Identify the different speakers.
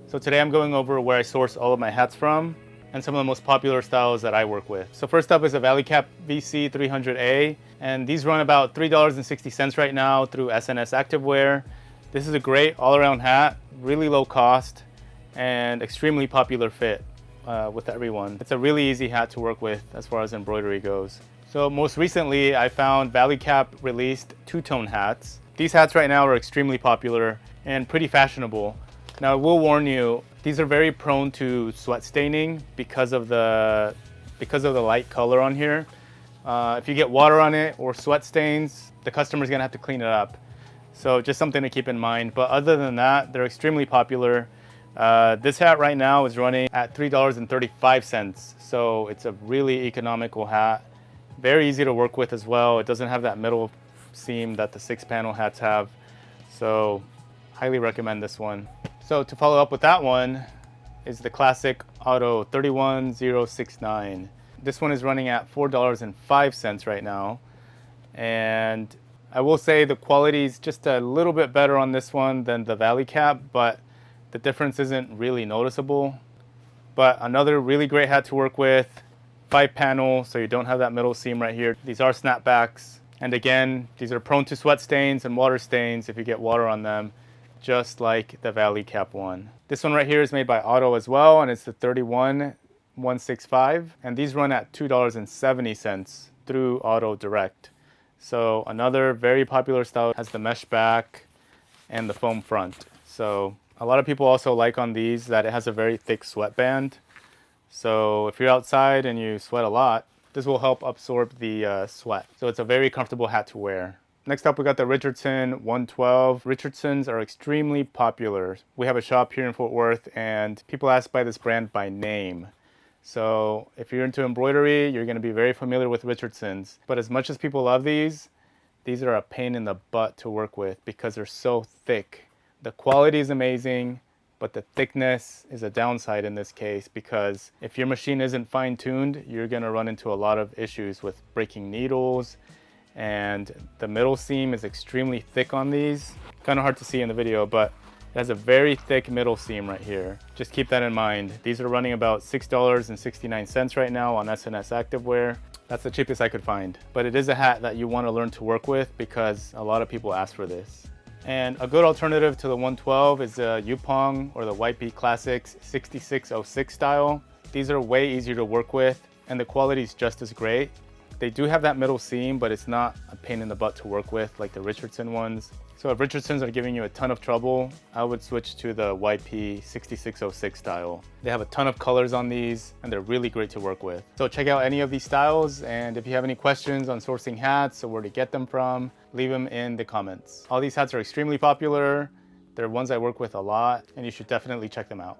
Speaker 1: So today I'm going over where I source all of my hats from and some of the most popular styles that I work with. So first up is a Valley Cap VC 300A, and these run about $3.60 right now through SNS Activewear. This is a great all-around hat, really low cost, and extremely popular fit with everyone. It's a really easy hat to work with as far as embroidery goes. So most recently, I found Valley Cap released two-tone hats. These hats right now are extremely popular and pretty fashionable. Now I will warn you, these are very prone to sweat staining because of the light color on here. If you get water on it or sweat stains, the customer's gonna have to clean it up. So just something to keep in mind. But other than that, they're extremely popular. This hat right now is running at $3.35. So it's a really economical hat. Very easy to work with as well. It doesn't have that middle seam that the 6-panel hats have. So highly recommend this one. So to follow up with that one is the classic Auto 31069. This one is running at $4.05 right now. And I will say the quality is just a little bit better on this one than the Valley Cap, but the difference isn't really noticeable. But another really great hat to work with, 5-panel, so you don't have that middle seam right here. These are snapbacks. And again, these are prone to sweat stains and water stains if you get water on them, just like the Valley Cap one. This one right here is made by Auto as well, and it's the 31165, and these run at $2.70 through Auto Direct. So another very popular style, has the mesh back and the foam front. So a lot of people also like on these that it has a very thick sweatband. So if you're outside and you sweat a lot, this will help absorb the sweat. So it's a very comfortable hat to wear. Next up, we got the Richardson 112. Richardsons are extremely popular. We have a shop here in Fort Worth and people ask by this brand by name. So if you're into embroidery, you're gonna be very familiar with Richardsons. But as much as people love these are a pain in the butt to work with because they're so thick. The quality is amazing, but the thickness is a downside in this case because if your machine isn't fine-tuned, you're gonna run into a lot of issues with breaking needles, and the middle seam is extremely thick on these. Kind of hard to see in the video, but it has a very thick middle seam right here. Just keep that in mind. These are running about $6.69 right now on SNS Activewear. That's the cheapest I could find. But it is a hat that you want to learn to work with because a lot of people ask for this. And a good alternative to the 112 is the Yupong or the White Beat Classics 6606 style. These are way easier to work with and the quality is just as great. They do have that middle seam, but it's not a pain in the butt to work with like the Richardson ones. So if Richardsons are giving you a ton of trouble, I would switch to the YP 6606 style. They have a ton of colors on these and they're really great to work with. So check out any of these styles, and if you have any questions on sourcing hats or where to get them from, leave them in the comments. All these hats are extremely popular. They're ones I work with a lot and you should definitely check them out.